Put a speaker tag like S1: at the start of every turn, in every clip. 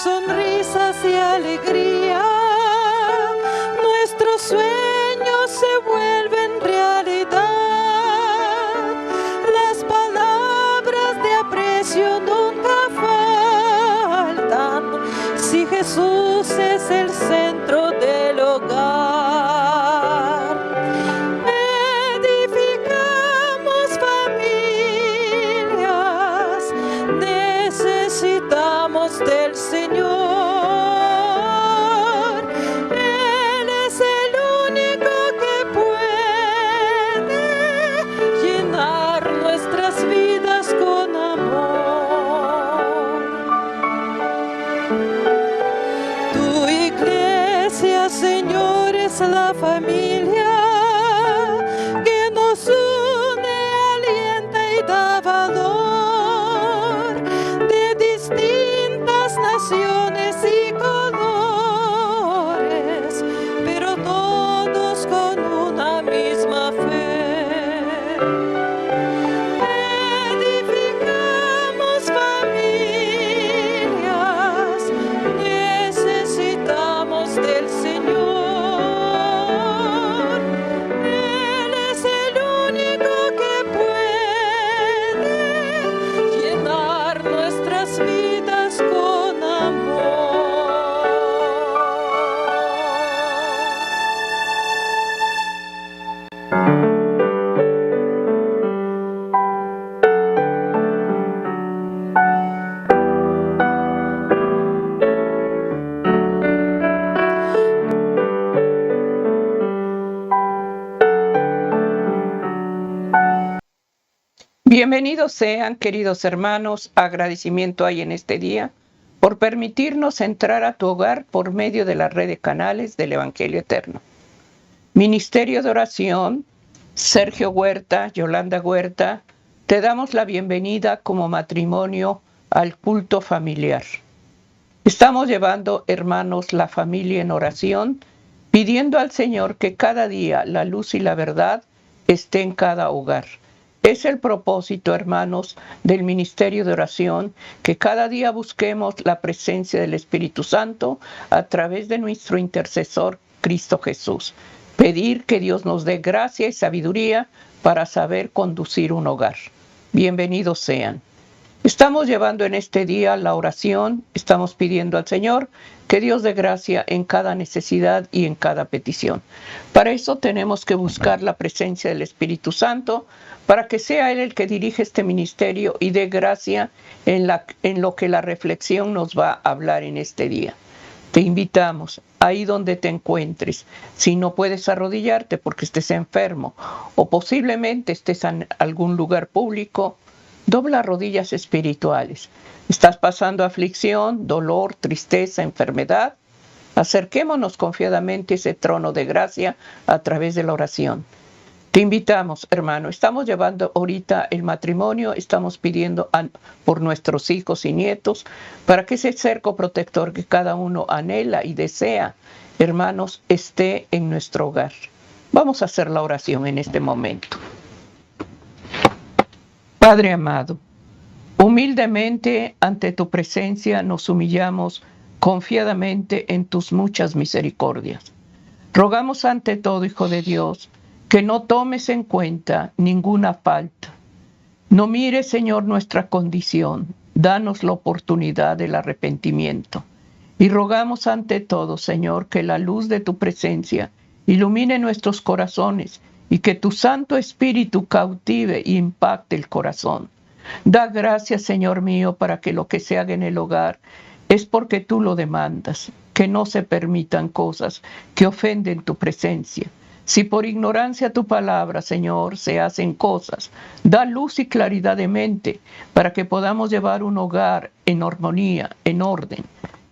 S1: sonrisas y alegría, nuestros sueños se vuelven realidad. Las palabras de aprecio nunca faltan, si Jesús es el centro del hogar. Edificamos familias, necesitamos del Señor. Él es el único que puede llenar nuestras vidas con amor. Tu iglesia, Señor, es la familia que nos une, alienta y da valor, de distintas naciones y colores, pero todos con una misma fe. Edificamos familias, necesitamos del Señor. Él es el único que puede llenar nuestras vidas con amor.
S2: Bienvenidos sean, queridos hermanos, agradecimiento hay en este día por permitirnos entrar a tu hogar por medio de la red de canales del Evangelio Eterno. Ministerio de Oración, Sergio Huerta, Yolanda Huerta, te damos la bienvenida como matrimonio al culto familiar. Estamos llevando, hermanos, la familia en oración, pidiendo al Señor que cada día la luz y la verdad esté en cada hogar. Es el propósito, hermanos, del Ministerio de Oración, que cada día busquemos la presencia del Espíritu Santo a través de nuestro intercesor, Cristo Jesús. Pedir que Dios nos dé gracia y sabiduría para saber conducir un hogar. Bienvenidos sean. Estamos llevando en este día la oración, estamos pidiendo al Señor que Dios dé gracia en cada necesidad y en cada petición. Para eso tenemos que buscar la presencia del Espíritu Santo, para que sea Él el que dirige este ministerio y dé gracia en lo que la reflexión nos va a hablar en este día. Te invitamos, ahí donde te encuentres, si no puedes arrodillarte porque estés enfermo o posiblemente estés en algún lugar público, dobla rodillas espirituales. ¿Estás pasando aflicción, dolor, tristeza, enfermedad? Acerquémonos confiadamente a ese trono de gracia a través de la oración. Te invitamos, hermano, estamos llevando ahorita el matrimonio, estamos pidiendo por nuestros hijos y nietos, para que ese cerco protector que cada uno anhela y desea, hermanos, esté en nuestro hogar. Vamos a hacer la oración en este momento. Padre amado, humildemente ante tu presencia nos humillamos confiadamente en tus muchas misericordias. Rogamos ante todo, Hijo de Dios, que no tomes en cuenta ninguna falta. No mires, Señor, nuestra condición. Danos la oportunidad del arrepentimiento. Y rogamos ante todo, Señor, que la luz de tu presencia ilumine nuestros corazones y que tu Santo Espíritu cautive e impacte el corazón. Da gracias, Señor mío, para que lo que se haga en el hogar es porque tú lo demandas, que no se permitan cosas que ofenden tu presencia. Si por ignorancia tu palabra, Señor, se hacen cosas, da luz y claridad de mente para que podamos llevar un hogar en armonía, en orden.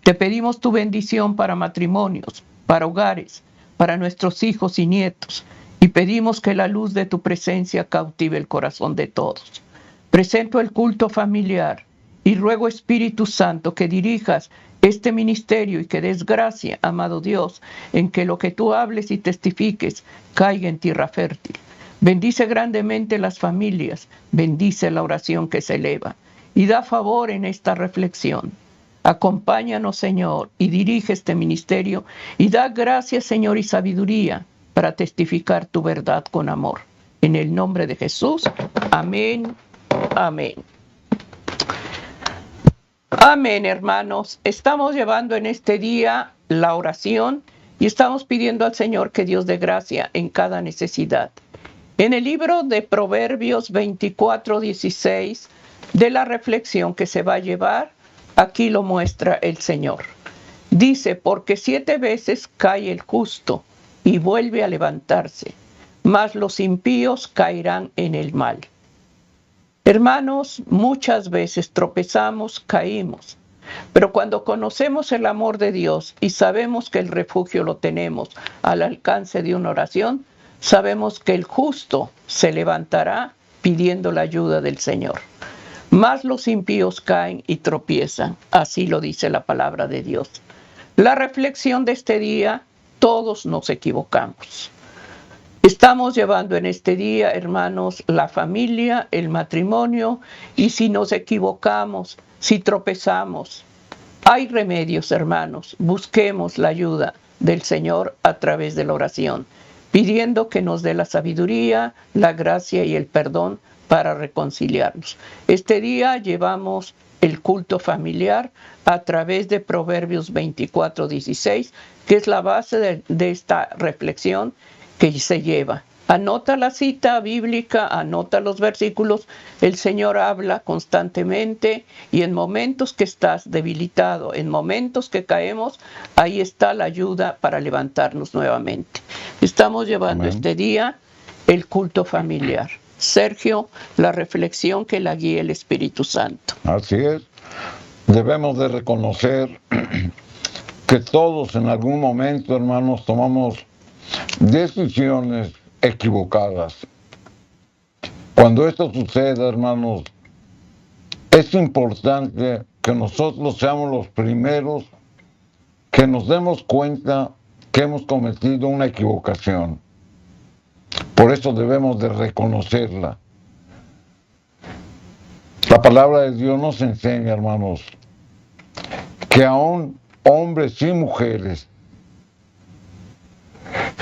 S2: Te pedimos tu bendición para matrimonios, para hogares, para nuestros hijos y nietos, y pedimos que la luz de tu presencia cautive el corazón de todos. Presento el culto familiar y ruego, Espíritu Santo, que dirijas este ministerio y que des gracia, amado Dios, en que lo que tú hables y testifiques caiga en tierra fértil. Bendice grandemente las familias, bendice la oración que se eleva y da favor en esta reflexión. Acompáñanos, Señor, y dirige este ministerio y da gracias, Señor, y sabiduría para testificar tu verdad con amor. En el nombre de Jesús, amén, amén. Amén, hermanos. Estamos llevando en este día la oración y estamos pidiendo al Señor que Dios dé gracia en cada necesidad. En el libro de Proverbios 24:16, de la reflexión que se va a llevar, aquí lo muestra el Señor. Dice, porque 7 veces cae el justo y vuelve a levantarse, mas los impíos caerán en el mal. Hermanos, muchas veces tropezamos, caímos, pero cuando conocemos el amor de Dios y sabemos que el refugio lo tenemos al alcance de una oración, sabemos que el justo se levantará pidiendo la ayuda del Señor. Mas los impíos caen y tropiezan, así lo dice la palabra de Dios. La reflexión de este día, todos nos equivocamos. Estamos llevando en este día, hermanos, la familia, el matrimonio, y si nos equivocamos, si tropezamos, hay remedios, hermanos. Busquemos la ayuda del Señor a través de la oración, pidiendo que nos dé la sabiduría, la gracia y el perdón para reconciliarnos. Este día llevamos el culto familiar a través de Proverbios 24:16, que es la base de esta reflexión que se lleva. Anota la cita bíblica, anota los versículos. El Señor habla constantemente y en momentos que estás debilitado, en momentos que caemos, ahí está la ayuda para levantarnos nuevamente. Estamos llevando este día el culto familiar. Sergio, la reflexión que la guía el Espíritu Santo.
S3: Así es. Debemos de reconocer que todos en algún momento, hermanos, tomamos decisiones equivocadas. Cuando esto suceda, hermanos, es importante que nosotros seamos los primeros que nos demos cuenta que hemos cometido una equivocación. Por eso debemos de reconocerla. La palabra de Dios nos enseña, hermanos, que aún hombres y mujeres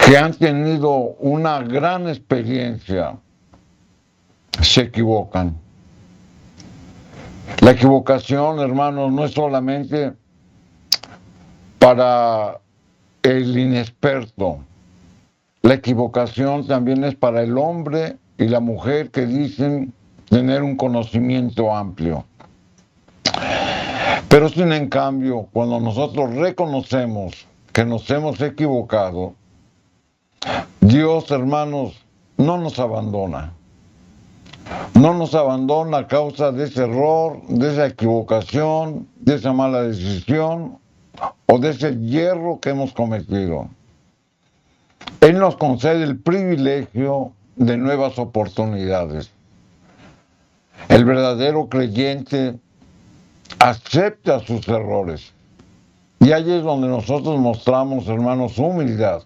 S3: que han tenido una gran experiencia se equivocan. La equivocación, hermanos, no es solamente para el inexperto. La equivocación también es para el hombre y la mujer que dicen tener un conocimiento amplio. Pero sin en cambio, cuando nosotros reconocemos que nos hemos equivocado, Dios, hermanos, no nos abandona. No nos abandona a causa de ese error, de esa equivocación, de esa mala decisión o de ese hierro que hemos cometido. Él nos concede el privilegio de nuevas oportunidades. El verdadero creyente acepta sus errores. Y ahí es donde nosotros mostramos, hermanos, humildad.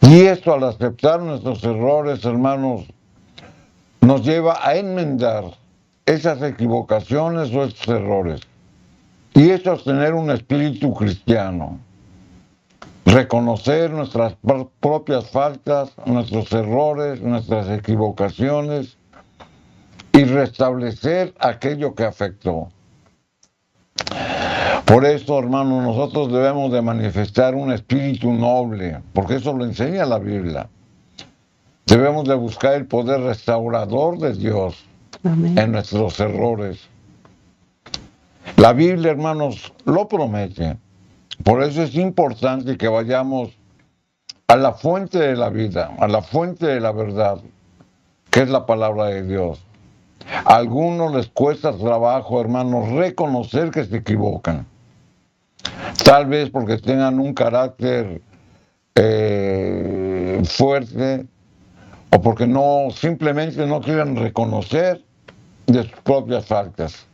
S3: Y esto, al aceptar nuestros errores, hermanos, nos lleva a enmendar esas equivocaciones o esos errores. Y eso es tener un espíritu cristiano. Reconocer nuestras propias faltas, nuestros errores, nuestras equivocaciones y restablecer aquello que afectó. Por eso, hermanos, nosotros debemos de manifestar un espíritu noble, porque eso lo enseña la Biblia. Debemos de buscar el poder restaurador de Dios. Amén. En nuestros errores. La Biblia, hermanos, lo promete. Por eso es importante que vayamos a la fuente de la vida, a la fuente de la verdad, que es la palabra de Dios. A algunos les cuesta trabajo, hermanos, reconocer que se equivocan. Tal vez porque tengan un carácter fuerte o porque simplemente no quieren reconocer de sus propias faltas.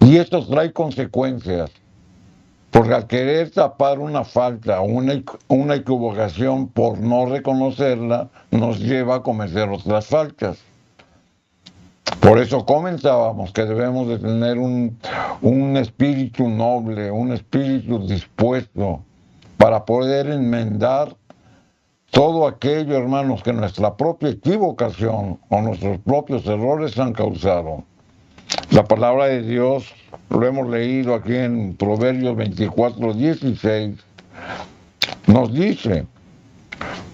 S3: Y esto trae consecuencias, porque al querer tapar una falta o una equivocación por no reconocerla, nos lleva a cometer otras faltas. Por eso comentábamos que debemos de tener un espíritu noble, un espíritu dispuesto para poder enmendar todo aquello, hermanos, que nuestra propia equivocación o nuestros propios errores han causado. La palabra de Dios, lo hemos leído aquí en Proverbios 24:16, nos dice,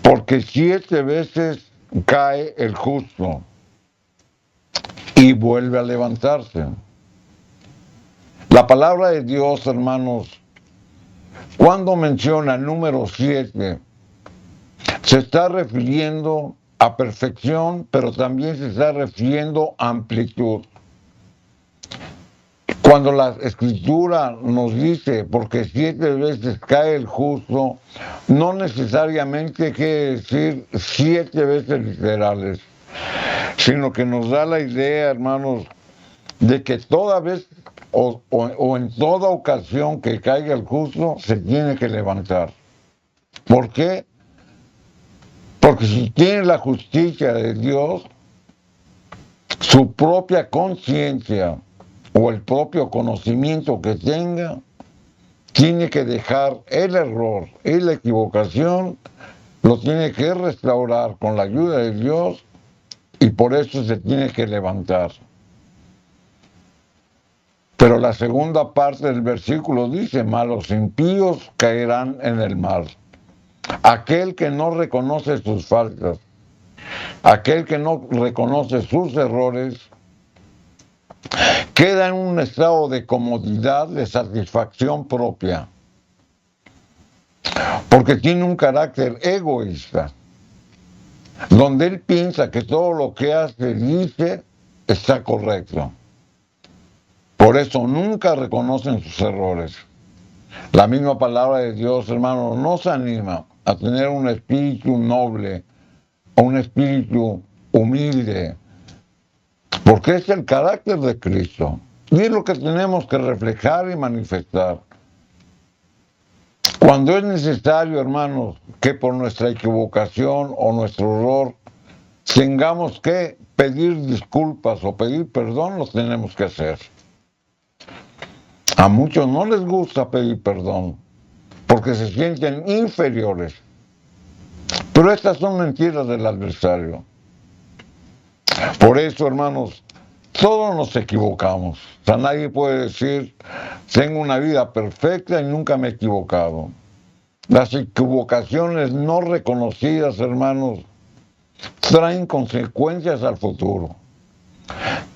S3: porque 7 veces cae el justo y vuelve a levantarse. La palabra de Dios, hermanos, cuando menciona el número 7, se está refiriendo a perfección, pero también se está refiriendo a amplitud. Cuando la Escritura nos dice, porque 7 veces cae el justo, no necesariamente quiere decir 7 veces literales, sino que nos da la idea, hermanos, de que toda vez o en toda ocasión que caiga el justo, se tiene que levantar. ¿Por qué? Porque si tiene la justicia de Dios, su propia conciencia o el propio conocimiento que tenga, tiene que dejar el error y la equivocación, lo tiene que restaurar con la ayuda de Dios y por eso se tiene que levantar. Pero la segunda parte del versículo dice, mas los impíos caerán en el mar. Aquel que no reconoce sus faltas, aquel que no reconoce sus errores, queda en un estado de comodidad, de satisfacción propia, porque tiene un carácter egoísta, donde él piensa que todo lo que hace, dice, está correcto. Por eso nunca reconocen sus errores. La misma palabra de Dios, hermano, nos anima a tener un espíritu noble, un espíritu humilde, porque es el carácter de Cristo. Y es lo que tenemos que reflejar y manifestar. Cuando es necesario, hermanos, que por nuestra equivocación o nuestro error tengamos que pedir disculpas o pedir perdón, lo tenemos que hacer. A muchos no les gusta pedir perdón porque se sienten inferiores. Pero estas son mentiras del adversario. Por eso, hermanos, todos nos equivocamos. O sea, nadie puede decir, tengo una vida perfecta y nunca me he equivocado. Las equivocaciones no reconocidas, hermanos, traen consecuencias al futuro.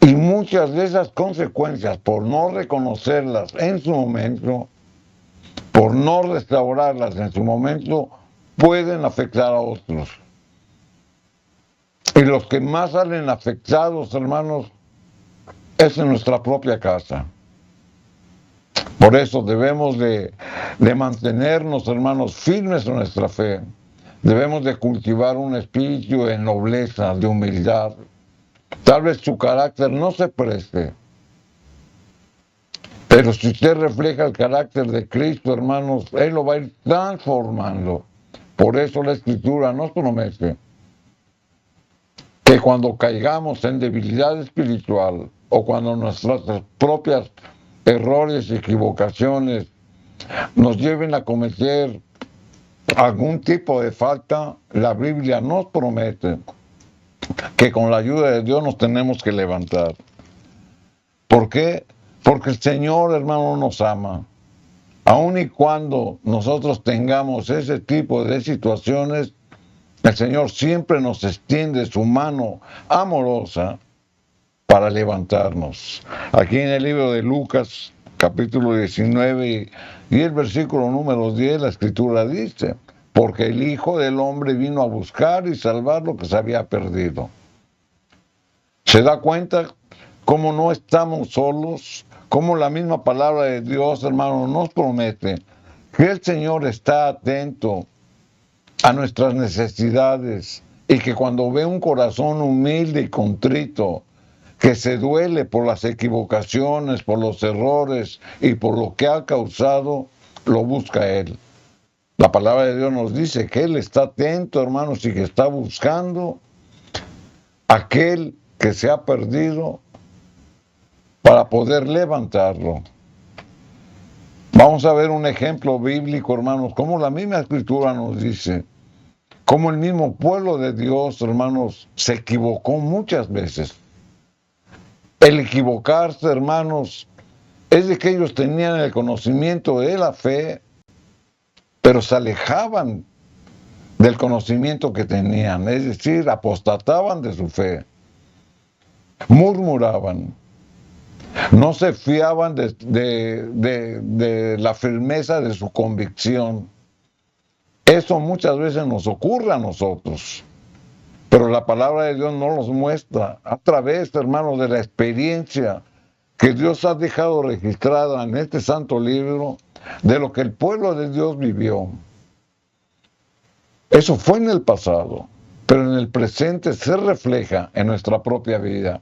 S3: Y muchas de esas consecuencias, por no reconocerlas en su momento, por no restaurarlas en su momento, pueden afectar a otros. Y los que más salen afectados, hermanos, es en nuestra propia casa. Por eso debemos de mantenernos, hermanos, firmes en nuestra fe. Debemos de cultivar un espíritu de nobleza, de humildad. Tal vez su carácter no se preste, pero si usted refleja el carácter de Cristo, hermanos, Él lo va a ir transformando. Por eso la Escritura nos promete que cuando caigamos en debilidad espiritual o cuando nuestras propias errores y equivocaciones nos lleven a cometer algún tipo de falta, la Biblia nos promete que con la ayuda de Dios nos tenemos que levantar. ¿Por qué? Porque el Señor, hermano, nos ama. Aun y cuando nosotros tengamos ese tipo de situaciones, el Señor siempre nos extiende su mano amorosa para levantarnos. Aquí en el libro de Lucas, capítulo 19 y el versículo número 10, la Escritura dice, porque el Hijo del Hombre vino a buscar y salvar lo que se había perdido. ¿Se da cuenta cómo no estamos solos? Cómo la misma palabra de Dios, hermano, nos promete que el Señor está atento a nuestras necesidades y que cuando ve un corazón humilde y contrito, que se duele por las equivocaciones, por los errores y por lo que ha causado, lo busca Él. La palabra de Dios nos dice que Él está atento, hermanos, y que está buscando a aquel que se ha perdido para poder levantarlo. Vamos a ver un ejemplo bíblico, hermanos, como la misma escritura nos dice, como el mismo pueblo de Dios, hermanos, se equivocó muchas veces. El equivocarse, hermanos, es de que ellos tenían el conocimiento de la fe, pero se alejaban del conocimiento que tenían, es decir, apostataban de su fe, murmuraban, no se fiaban de la firmeza de su convicción. Eso muchas veces nos ocurre a nosotros, pero la palabra de Dios nos los muestra a través, hermanos, de la experiencia que Dios ha dejado registrada en este santo libro de lo que el pueblo de Dios vivió. Eso fue en el pasado, pero en el presente se refleja en nuestra propia vida.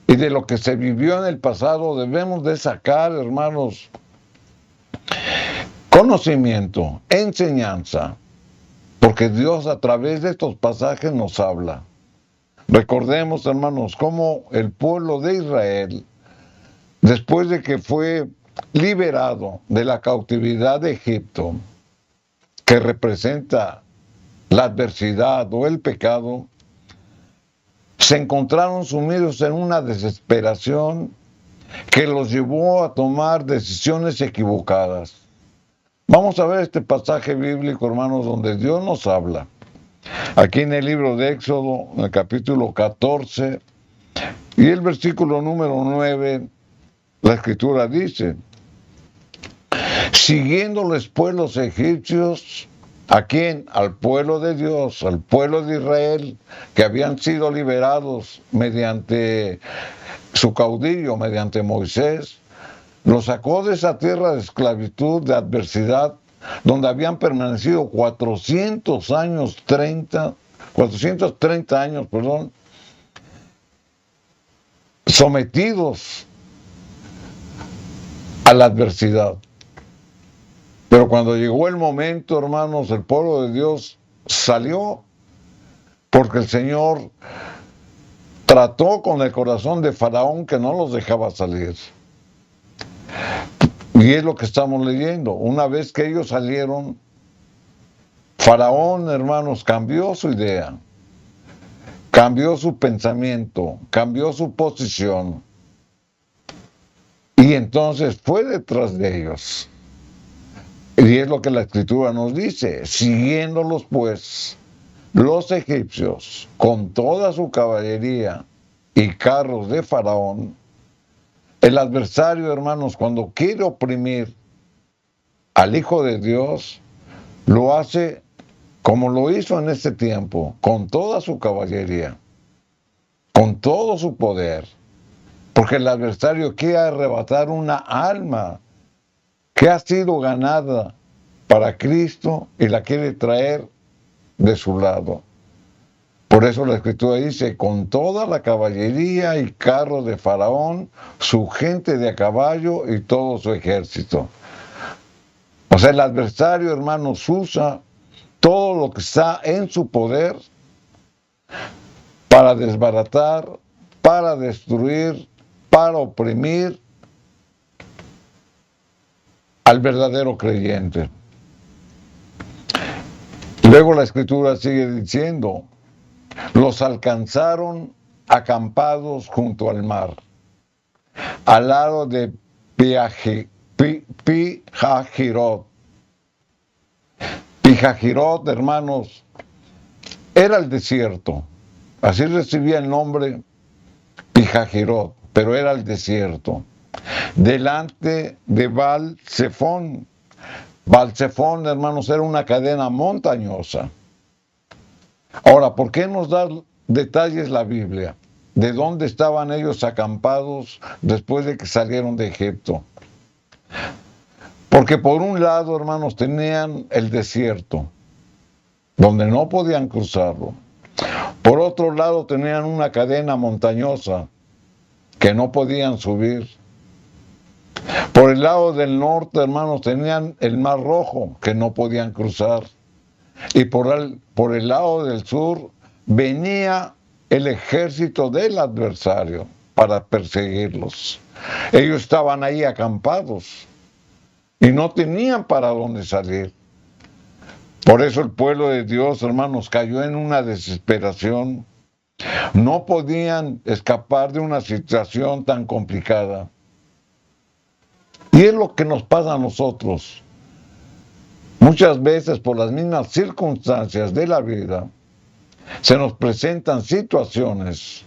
S3: Y de lo que se vivió en el pasado debemos de sacar, hermanos, conocimiento, enseñanza, porque Dios a través de estos pasajes nos habla. Recordemos, hermanos, cómo el pueblo de Israel, después de que fue liberado de la cautividad de Egipto, que representa la adversidad o el pecado, se encontraron sumidos en una desesperación que los llevó a tomar decisiones equivocadas. Vamos a ver este pasaje bíblico, hermanos, donde Dios nos habla. Aquí en el libro de Éxodo, en el capítulo 14, y el versículo número 9, la escritura dice: siguiéndoles pues los egipcios, ¿a quién? Al pueblo de Dios, al pueblo de Israel, que habían sido liberados mediante su caudillo, mediante Moisés, los sacó de esa tierra de esclavitud, de adversidad, donde habían permanecido 430 años, sometidos a la adversidad. Pero cuando llegó el momento, hermanos, el pueblo de Dios salió, porque el Señor trató con el corazón de Faraón, que no los dejaba salir. Y es lo que estamos leyendo. Una vez que ellos salieron, Faraón, hermanos, cambió su idea, cambió su pensamiento, cambió su posición. Y entonces fue detrás de ellos. Y es lo que la escritura nos dice: siguiéndolos pues los egipcios con toda su caballería y carros de Faraón. El adversario, hermanos, cuando quiere oprimir al Hijo de Dios, lo hace como lo hizo en este tiempo, con toda su caballería, con todo su poder, porque el adversario quiere arrebatar una alma que ha sido ganada para Cristo y la quiere traer de su lado. Por eso la escritura dice: con toda la caballería y carros de Faraón, su gente de a caballo y todo su ejército. O sea, el adversario, hermanos, usa todo lo que está en su poder para desbaratar, para destruir, para oprimir al verdadero creyente. Luego la escritura sigue diciendo: los alcanzaron acampados junto al mar, al lado de Pijahirot. Pijahirot, hermanos, era el desierto. Así recibía el nombre Pijahirot, pero era el desierto. Delante de Baal-Zephón. Baal-Zephón, hermanos, era una cadena montañosa. Ahora, ¿por qué nos da detalles la Biblia? ¿De dónde estaban ellos acampados después de que salieron de Egipto? Porque por un lado, hermanos, tenían el desierto, donde no podían cruzarlo. Por otro lado, tenían una cadena montañosa que no podían subir. Por el lado del norte, hermanos, tenían el Mar Rojo, que no podían cruzar. Y por el lado del sur venía el ejército del adversario para perseguirlos. Ellos estaban ahí acampados y no tenían para dónde salir. Por eso el pueblo de Dios, hermanos, cayó en una desesperación. No podían escapar de una situación tan complicada. Y es lo que nos pasa a nosotros. Muchas veces por las mismas circunstancias de la vida, se nos presentan situaciones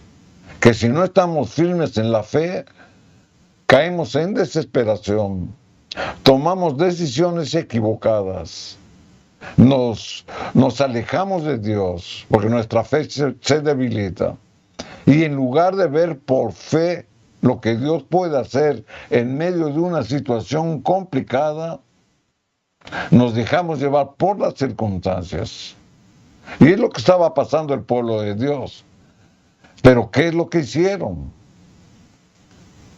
S3: que si no estamos firmes en la fe, caemos en desesperación, tomamos decisiones equivocadas, nos alejamos de Dios porque nuestra fe se debilita. Y en lugar de ver por fe lo que Dios puede hacer en medio de una situación complicada, nos dejamos llevar por las circunstancias. Y es lo que estaba pasando el pueblo de Dios. Pero ¿qué es lo que hicieron?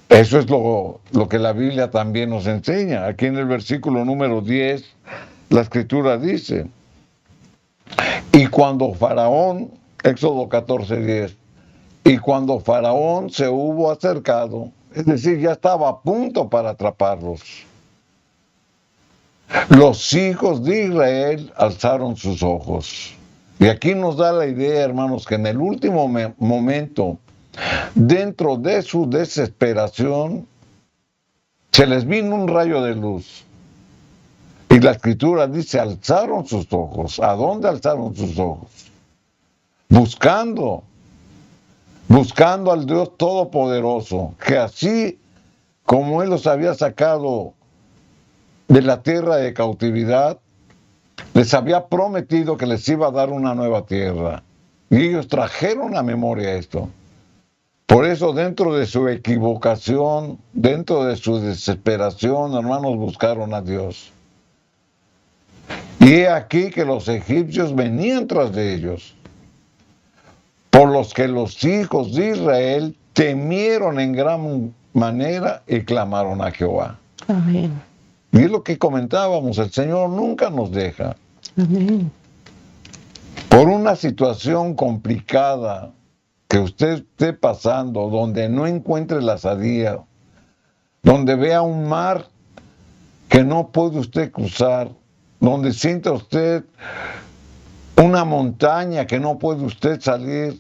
S3: Eso es lo que la Biblia también nos enseña. Aquí en el versículo número 10, la Escritura dice, y cuando Faraón, Éxodo 14:10, y cuando Faraón se hubo acercado, es decir, ya estaba a punto para atraparlos, los hijos de Israel alzaron sus ojos. Y aquí nos da la idea, hermanos, que en el último momento, dentro de su desesperación, se les vino un rayo de luz. Y la Escritura dice, alzaron sus ojos. ¿A dónde alzaron sus ojos? Buscando al Dios Todopoderoso, que así como Él los había sacado de la tierra de cautividad, les había prometido que les iba a dar una nueva tierra. Y ellos trajeron a memoria esto. Por eso, dentro de su equivocación, dentro de su desesperación, hermanos, buscaron a Dios. Y he aquí que los egipcios venían tras de ellos, por los que los hijos de Israel temieron en gran manera y clamaron a Jehová.
S1: Amén.
S3: Y es lo que comentábamos, el Señor nunca nos deja.
S1: Amén.
S3: Por una situación complicada que usted esté pasando, donde no encuentre la salida, donde vea un mar que no puede usted cruzar, donde sienta usted una montaña que no puede usted salir,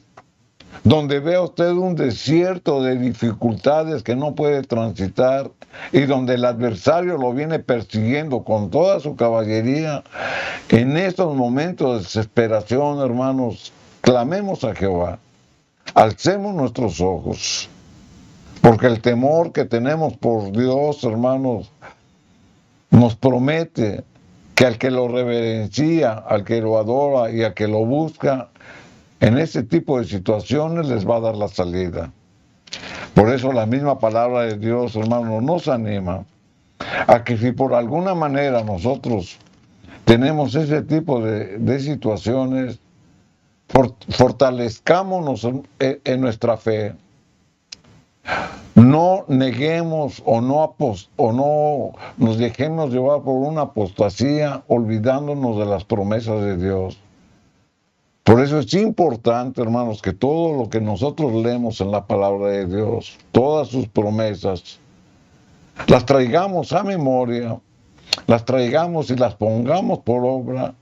S3: donde vea usted un desierto de dificultades que no puede transitar y donde el adversario lo viene persiguiendo con toda su caballería, en estos momentos de desesperación, hermanos, clamemos a Jehová, alcemos nuestros ojos, porque el temor que tenemos por Dios, hermanos, nos promete que al que lo reverencia, al que lo adora y al que lo busca, en ese tipo de situaciones les va a dar la salida. Por eso la misma palabra de Dios, hermanos, nos anima a que si por alguna manera nosotros tenemos ese tipo de situaciones, fortalezcámonos en nuestra fe. No neguemos o no nos dejemos llevar por una apostasía olvidándonos de las promesas de Dios. Por eso es importante, hermanos, que todo lo que nosotros leemos en la palabra de Dios, todas sus promesas, las traigamos a memoria, las traigamos y las pongamos por obra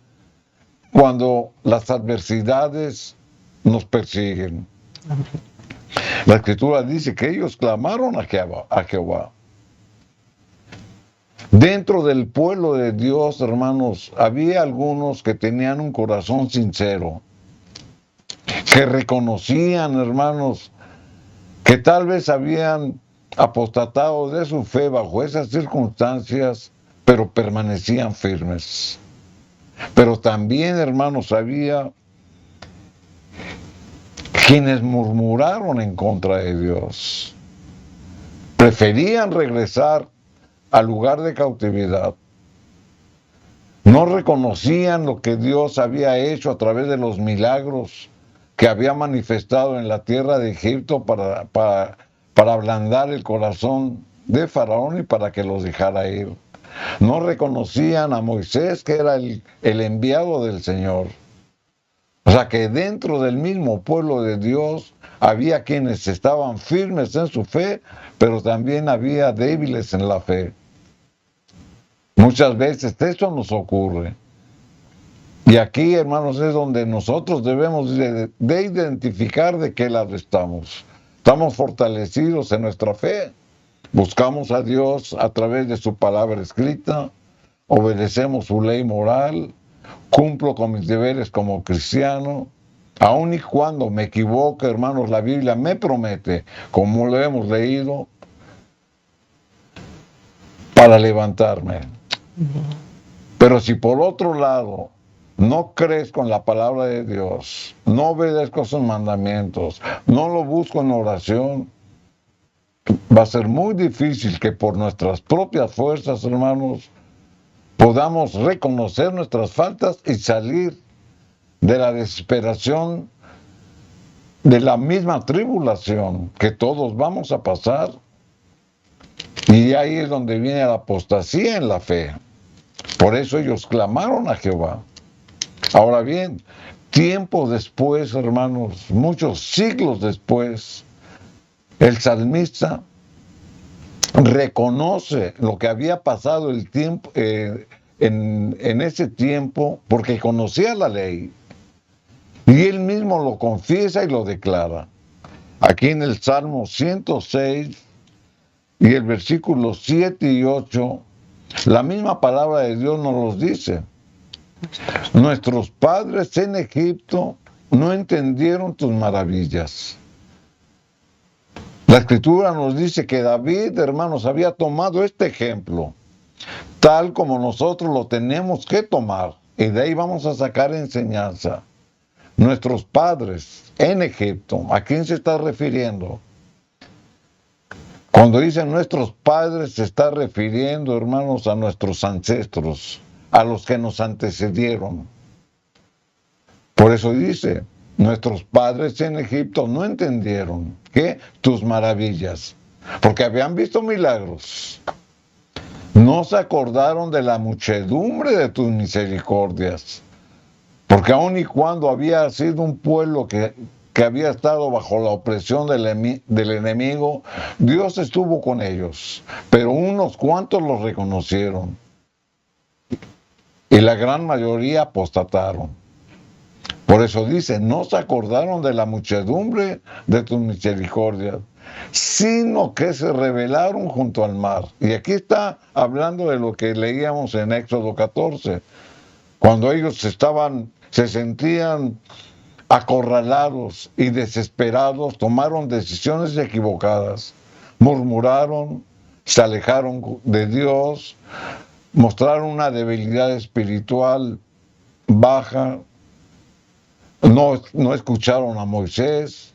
S3: cuando las adversidades nos persiguen. La Escritura dice que ellos clamaron a Jehová. Dentro del pueblo de Dios, hermanos, había algunos que tenían un corazón sincero, que reconocían, hermanos, que tal vez habían apostatado de su fe bajo esas circunstancias, pero permanecían firmes. Pero también, hermanos, había quienes murmuraron en contra de Dios. Preferían regresar al lugar de cautividad. No reconocían lo que Dios había hecho a través de los milagros que había manifestado en la tierra de Egipto para ablandar el corazón de Faraón y para que los dejara ir. No reconocían a Moisés, que era el enviado del Señor. O sea que dentro del mismo pueblo de Dios había quienes estaban firmes en su fe, pero también había débiles en la fe. Muchas veces eso nos ocurre. Y aquí, hermanos, es donde nosotros debemos de identificar de qué lado estamos. Estamos fortalecidos en nuestra fe. Buscamos a Dios a través de su palabra escrita. Obedecemos su ley moral. Cumplo con mis deberes como cristiano. Aun y cuando me equivoque, hermanos, la Biblia me promete, como lo hemos leído, para levantarme. Pero si por otro lado no crezco en la palabra de Dios, no obedezco sus mandamientos, no lo busco en oración, va a ser muy difícil que por nuestras propias fuerzas, hermanos, podamos reconocer nuestras faltas y salir de la desesperación, de la misma tribulación que todos vamos a pasar. Y ahí es donde viene la apostasía en la fe. Por eso ellos clamaron a Jehová. Ahora bien, tiempo después, hermanos, muchos siglos después, el salmista reconoce lo que había pasado el tiempo, en ese tiempo, porque conocía la ley. Y él mismo lo confiesa y lo declara. Aquí en el Salmo 106 y el versículo 7 y 8, la misma palabra de Dios nos los dice. Nuestros padres en Egipto no entendieron tus maravillas. La Escritura nos dice que David, hermanos, había tomado este ejemplo, tal como nosotros lo tenemos que tomar, y de ahí vamos a sacar enseñanza. Nuestros padres en Egipto, ¿a quién se está refiriendo? Cuando dice nuestros padres, se está refiriendo, hermanos, a nuestros ancestros, a los que nos antecedieron. Por eso dice, nuestros padres en Egipto no entendieron, ¿qué? Tus maravillas, porque habían visto milagros. No se acordaron de la muchedumbre de tus misericordias, porque aun y cuando había sido un pueblo que había estado bajo la opresión del enemigo, Dios estuvo con ellos, pero unos cuantos los reconocieron y la gran mayoría apostataron. Por eso dice, no se acordaron de la muchedumbre de tus misericordias, sino que se rebelaron junto al mar. Y aquí está hablando de lo que leíamos en Éxodo 14, cuando ellos se sentían acorralados y desesperados, tomaron decisiones equivocadas, murmuraron, se alejaron de Dios, mostraron una debilidad espiritual baja, no escucharon a Moisés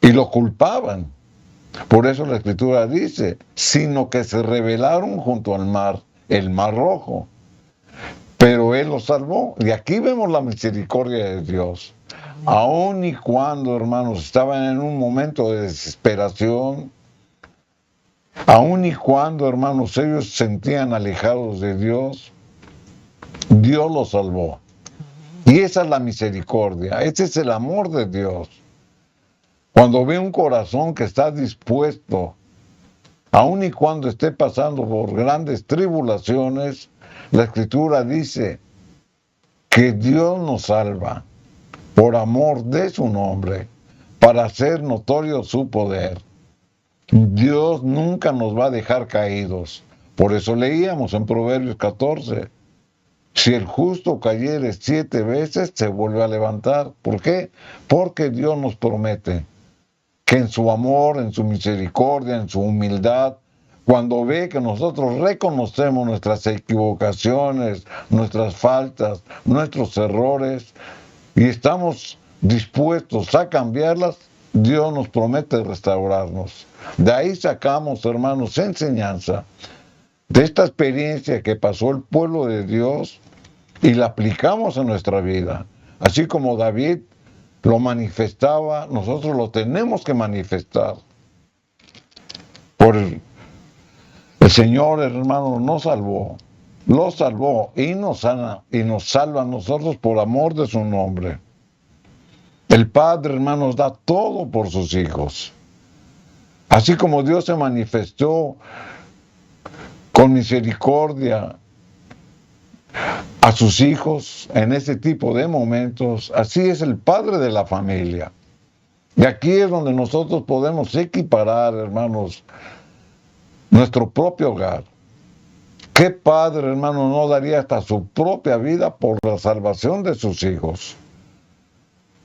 S3: y lo culpaban. Por eso la Escritura dice, sino que se rebelaron junto al mar, el Mar Rojo. Pero Él los salvó. Y aquí vemos la misericordia de Dios. Aun y cuando, hermanos, estaban en un momento de desesperación, aun y cuando, hermanos, ellos se sentían alejados de Dios, Dios los salvó. Y esa es la misericordia, ese es el amor de Dios. Cuando ve un corazón que está dispuesto, aun y cuando esté pasando por grandes tribulaciones, la Escritura dice que Dios nos salva por amor de su nombre, para hacer notorio su poder. Dios nunca nos va a dejar caídos. Por eso leíamos en Proverbios 14, si el justo cayere 7 veces, se vuelve a levantar. ¿Por qué? Porque Dios nos promete que en su amor, en su misericordia, en su humildad, cuando ve que nosotros reconocemos nuestras equivocaciones, nuestras faltas, nuestros errores, y estamos dispuestos a cambiarlas, Dios nos promete restaurarnos. De ahí sacamos, hermanos, enseñanza de esta experiencia que pasó el pueblo de Dios y la aplicamos en nuestra vida. Así como David lo manifestaba, nosotros lo tenemos que manifestar. El Señor, hermano, nos salvó los salvó y nos salva a nosotros por amor de su nombre. El Padre, hermanos, da todo por sus hijos. Así como Dios se manifestó con misericordia a sus hijos en ese tipo de momentos, así es el Padre de la familia. Y aquí es donde nosotros podemos equiparar, hermanos, nuestro propio hogar. ¿Qué padre, hermano, no daría hasta su propia vida por la salvación de sus hijos?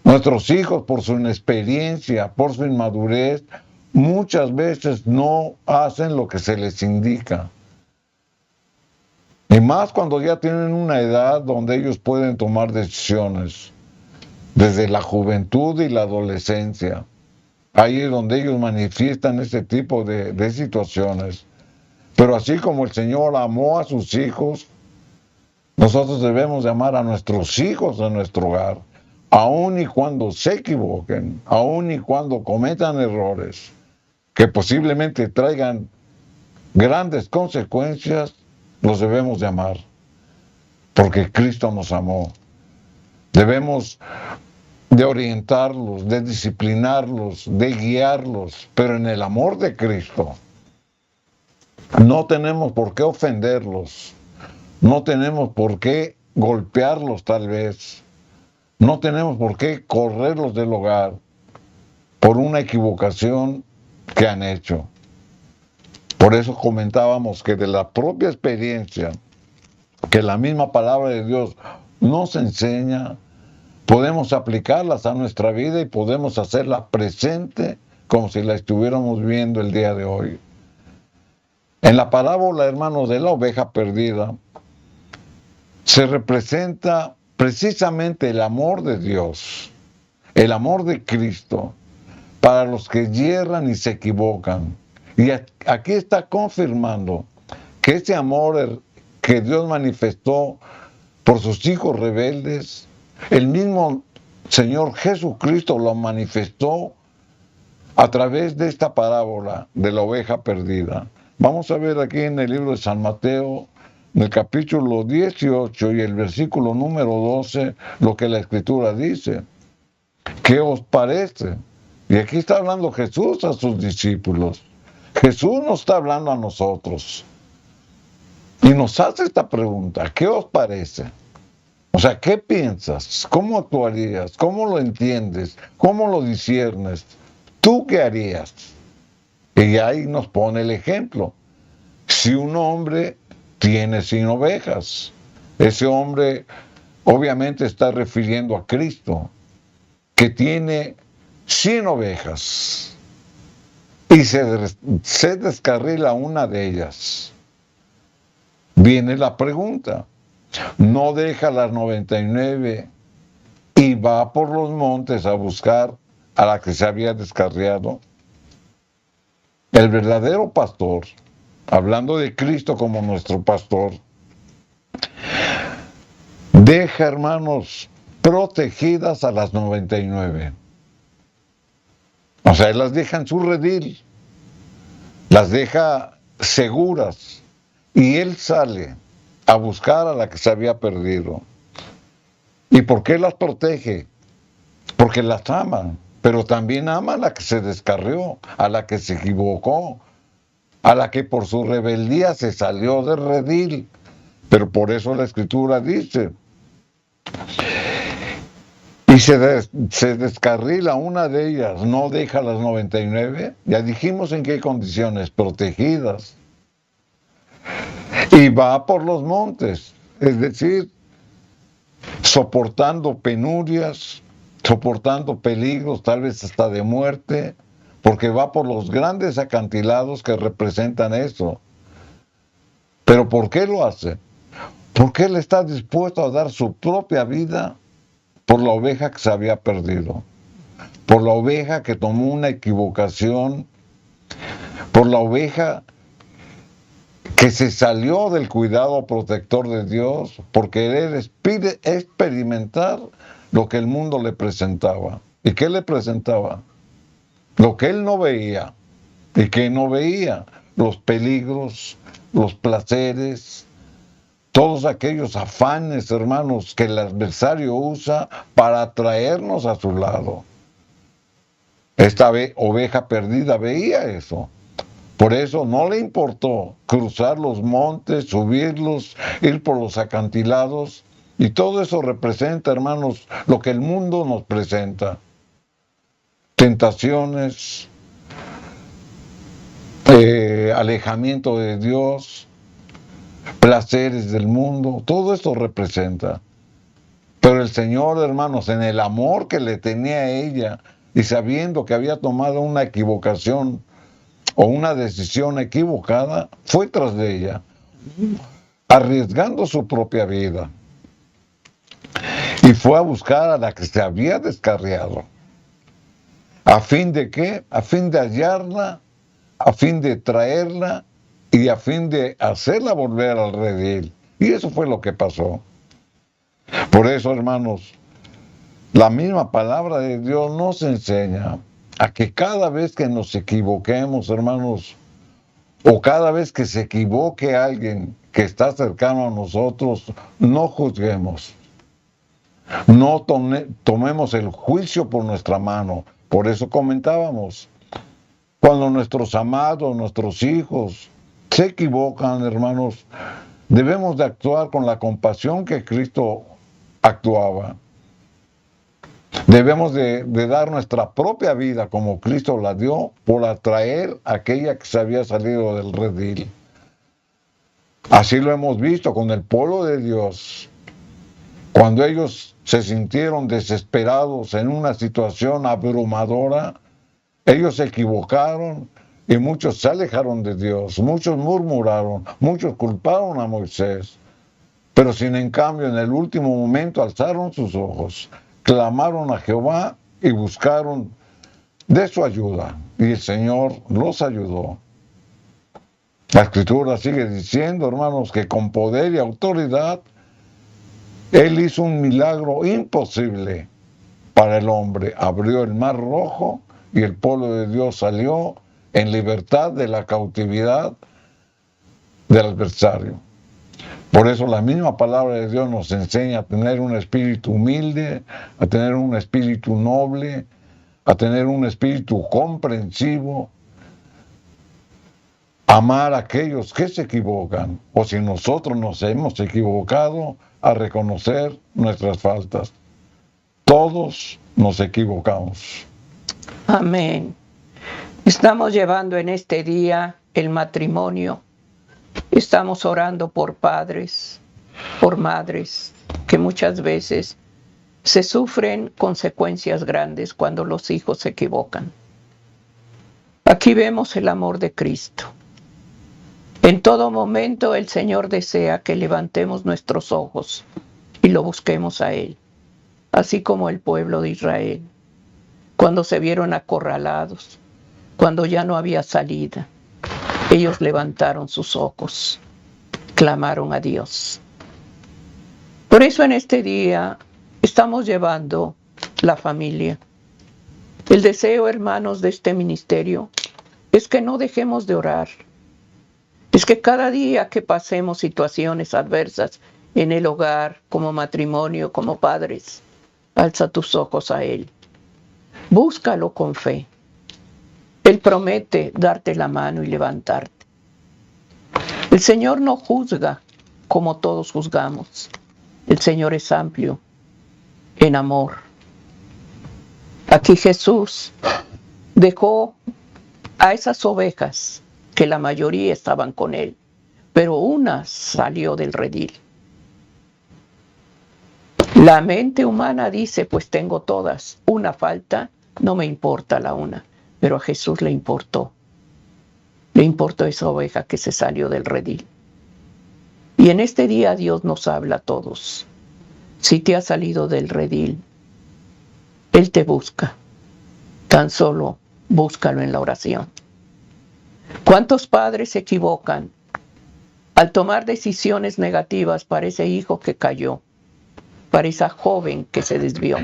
S3: Nuestros hijos, por su inexperiencia, por su inmadurez, muchas veces no hacen lo que se les indica. Y más cuando ya tienen una edad donde ellos pueden tomar decisiones, desde la juventud y la adolescencia. Ahí es donde ellos manifiestan ese tipo de situaciones. Pero así como el Señor amó a sus hijos, nosotros debemos de amar a nuestros hijos en nuestro hogar, aun y cuando se equivoquen, aun y cuando cometan errores, que posiblemente traigan grandes consecuencias, los debemos de amar, porque Cristo nos amó. Debemos de orientarlos, de disciplinarlos, de guiarlos, pero en el amor de Cristo. No tenemos por qué ofenderlos, no tenemos por qué golpearlos tal vez, no tenemos por qué correrlos del hogar por una equivocación que han hecho. Por eso comentábamos que de la propia experiencia que la misma palabra de Dios nos enseña, podemos aplicarlas a nuestra vida y podemos hacerla presente como si la estuviéramos viendo el día de hoy. En la parábola, hermanos, de la oveja perdida, se representa precisamente el amor de Dios, el amor de Cristo, para los que yerran y se equivocan. Y aquí está confirmando que ese amor que Dios manifestó por sus hijos rebeldes, el mismo Señor Jesucristo lo manifestó a través de esta parábola de la oveja perdida. Vamos a ver aquí en el libro de San Mateo, en el capítulo 18 y el versículo número 12, lo que la Escritura dice. ¿Qué os parece? Y aquí está hablando Jesús a sus discípulos. Jesús nos está hablando a nosotros. Y nos hace esta pregunta, ¿qué os parece? O sea, ¿qué piensas? ¿Cómo actuarías? ¿Cómo lo entiendes? ¿Cómo lo disciernes? ¿Tú qué harías? Y ahí nos pone el ejemplo. Si un hombre tiene 100 ovejas, ese hombre obviamente está refiriendo a Cristo, que tiene 100 ovejas y se descarrila una de ellas. Viene la pregunta, ¿no deja las 99 y va por los montes a buscar a la que se había descarriado? El verdadero pastor, hablando de Cristo como nuestro pastor, deja, hermanos, protegidas a las 99. O sea, él las deja en su redil, las deja seguras, y él sale a buscar a la que se había perdido. ¿Y por qué las protege? Porque las ama, pero también ama a la que se descarrió, a la que se equivocó, a la que por su rebeldía se salió del redil. Pero por eso la Escritura dice, y se descarrila una de ellas, no deja las 99. Ya dijimos en qué condiciones, protegidas. Y va por los montes, es decir, soportando penurias, soportando peligros, tal vez hasta de muerte, porque va por los grandes acantilados que representan eso. ¿Pero por qué lo hace? Porque él está dispuesto a dar su propia vida por la oveja que se había perdido, por la oveja que tomó una equivocación, por la oveja que se salió del cuidado protector de Dios por querer experimentar lo que el mundo le presentaba. ¿Y qué le presentaba? Lo que él no veía. ¿Y qué no veía? Los peligros, los placeres, todos aquellos afanes, hermanos, que el adversario usa para atraernos a su lado. Esta oveja perdida veía eso. Por eso no le importó cruzar los montes, subirlos, ir por los acantilados. Y todo eso representa, hermanos, lo que el mundo nos presenta. Tentaciones, alejamiento de Dios, placeres del mundo, todo esto representa. Pero el Señor, hermanos, en el amor que le tenía a ella y sabiendo que había tomado una equivocación o una decisión equivocada, fue tras de ella, arriesgando su propia vida. Y fue a buscar a la que se había descarriado. ¿A fin de qué? A fin de hallarla, a fin de traerla y a fin de hacerla volver al redil. Y eso fue lo que pasó. Por eso, hermanos, la misma palabra de Dios nos enseña a que cada vez que nos equivoquemos, hermanos, o cada vez que se equivoque alguien que está cercano a nosotros, no juzguemos. No tomemos el juicio por nuestra mano. Por eso comentábamos, cuando nuestros amados, nuestros hijos se equivocan, hermanos, debemos de actuar con la compasión que Cristo actuaba. Debemos de dar nuestra propia vida como Cristo la dio por atraer a aquella que se había salido del redil. Así lo hemos visto con el pueblo de Dios. Cuando ellos se sintieron desesperados en una situación abrumadora, ellos se equivocaron y muchos se alejaron de Dios, muchos murmuraron, muchos culparon a Moisés. Pero sin en cambio en el último momento alzaron sus ojos, clamaron a Jehová y buscaron de su ayuda. Y el Señor los ayudó. La Escritura sigue diciendo, hermanos, que con poder y autoridad Él hizo un milagro imposible para el hombre. Abrió el mar rojo y el pueblo de Dios salió en libertad de la cautividad del adversario. Por eso la misma palabra de Dios nos enseña a tener un espíritu humilde, a tener un espíritu noble, a tener un espíritu comprensivo, amar a aquellos que se equivocan, o si nosotros nos hemos equivocado, a reconocer nuestras faltas. Todos nos equivocamos.
S2: Amén. Estamos llevando en este día el matrimonio. Estamos orando por padres, por madres, que muchas veces se sufren consecuencias grandes cuando los hijos se equivocan. Aquí vemos el amor de Cristo. En todo momento el Señor desea que levantemos nuestros ojos y lo busquemos a Él, así como el pueblo de Israel, cuando se vieron acorralados, cuando ya no había salida. Ellos levantaron sus ojos, clamaron a Dios. Por eso en este día estamos llevando la familia. El deseo, hermanos, de este ministerio es que no dejemos de orar. Es que cada día que pasemos situaciones adversas en el hogar, como matrimonio, como padres, alza tus ojos a Él. Búscalo con fe. Él promete darte la mano y levantarte. El Señor no juzga como todos juzgamos. El Señor es amplio en amor. Aquí Jesús dejó a esas ovejas, que la mayoría estaban con Él, pero una salió del redil. La mente humana dice, pues tengo todas, una falta, no me importa la una. Pero a Jesús le importó esa oveja que se salió del redil. Y en este día Dios nos habla a todos. Si te has salido del redil, Él te busca. Tan solo búscalo en la oración. ¿Cuántos padres se equivocan al tomar decisiones negativas para ese hijo que cayó, para esa joven que se desvió?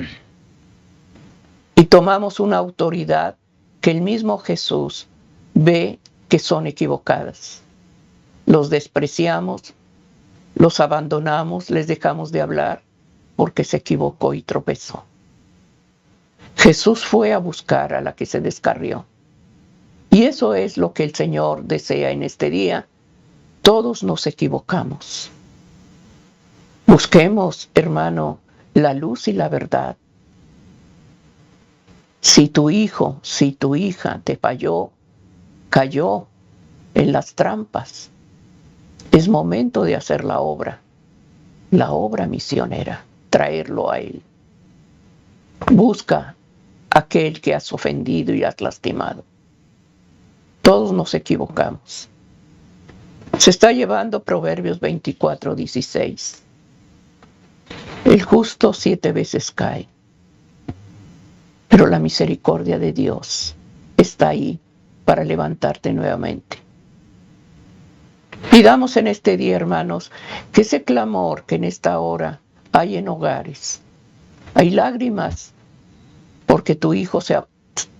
S2: Y tomamos una autoridad que el mismo Jesús ve que son equivocadas. Los despreciamos, Los abandonamos, les dejamos de hablar porque se equivocó y tropezó. Jesús fue a buscar a la que se descarrió. Y eso es lo que el Señor desea en este día. Todos nos equivocamos. Busquemos, hermano, la luz y la verdad. Si tu hijo, si tu hija te falló, cayó en las trampas, es momento de hacer la obra misionera, traerlo a Él. Busca a aquel que has ofendido y has lastimado. Todos nos equivocamos. Se está llevando Proverbios 24:16. El justo 7 veces cae, pero la misericordia de Dios está ahí para levantarte nuevamente. Pidamos en este día, hermanos, que ese clamor que en esta hora hay en hogares, hay lágrimas porque tu hijo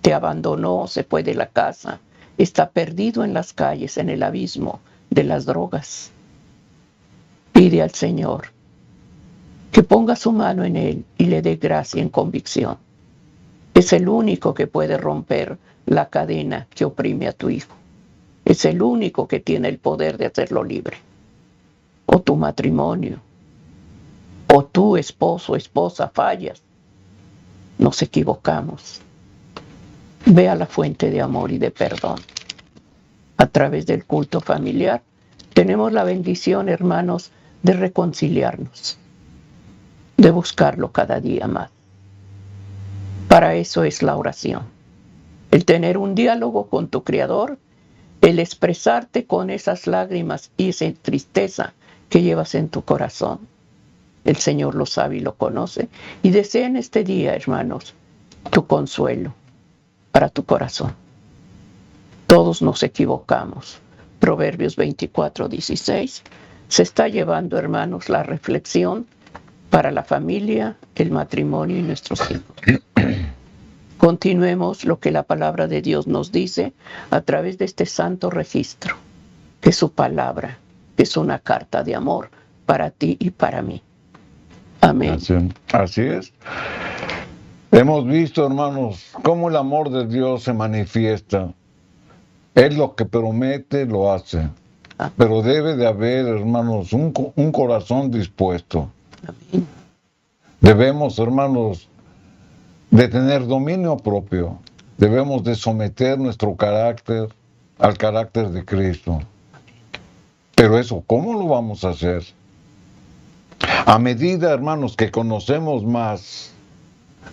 S2: te abandonó, se fue de la casa, está perdido en las calles, en el abismo de las drogas. Pide al Señor que ponga su mano en él y le dé gracia en convicción. Es el único que puede romper la cadena que oprime a tu hijo. Es el único que tiene el poder de hacerlo libre. O tu matrimonio, o tu esposo o esposa fallas. Nos equivocamos. Ve a la fuente de amor y de perdón. A través del culto familiar tenemos la bendición, hermanos, de reconciliarnos, de buscarlo cada día más. Para eso es la oración. El tener un diálogo con tu Creador, el expresarte con esas lágrimas y esa tristeza que llevas en tu corazón. El Señor lo sabe y lo conoce y desea en este día, hermanos, tu consuelo para tu corazón. Todos nos equivocamos. Proverbios 24:16 se está llevando, hermanos, la reflexión para la familia, el matrimonio y nuestros hijos. Continuemos lo que la palabra de Dios nos dice a través de este santo registro, que es su palabra, que es una carta de amor para ti y para mí. Amén.
S3: Así es. Hemos visto, hermanos, cómo el amor de Dios se manifiesta. Él lo que promete, lo hace. Pero debe de haber, hermanos, un corazón dispuesto.
S2: Amén.
S3: Debemos, hermanos, de tener dominio propio. Debemos de someter nuestro carácter al carácter de Cristo. Pero eso, ¿cómo lo vamos a hacer? A medida, hermanos, que conocemos más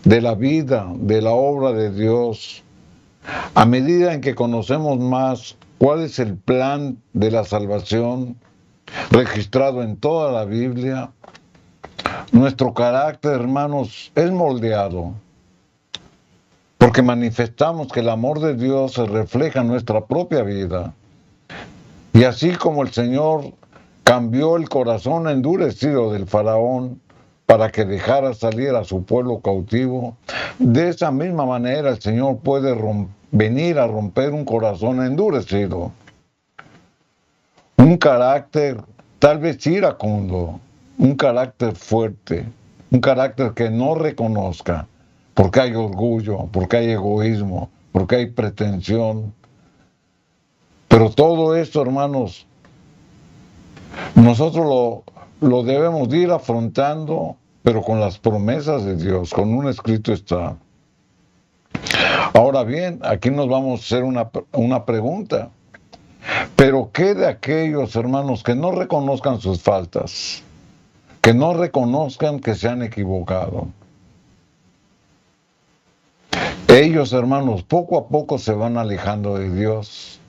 S3: de la vida, de la obra de Dios, a medida en que conocemos más cuál es el plan de la salvación registrado en toda la Biblia, nuestro carácter, hermanos, es moldeado. Porque manifestamos que el amor de Dios se refleja en nuestra propia vida. Y así como el Señor cambió el corazón endurecido del faraón para que dejara salir a su pueblo cautivo, de esa misma manera el Señor puede venir a romper un corazón endurecido. Un carácter tal vez iracundo, un carácter fuerte, un carácter que no reconozca, porque hay orgullo, porque hay egoísmo, porque hay pretensión. Pero todo esto, hermanos, nosotros lo debemos ir afrontando, pero con las promesas de Dios, con un escrito está. Ahora bien, aquí nos vamos a hacer una pregunta. ¿Pero qué de aquellos, hermanos, que no reconozcan sus faltas? Que no reconozcan que se han equivocado. Ellos, hermanos, poco a poco se van alejando de Dios.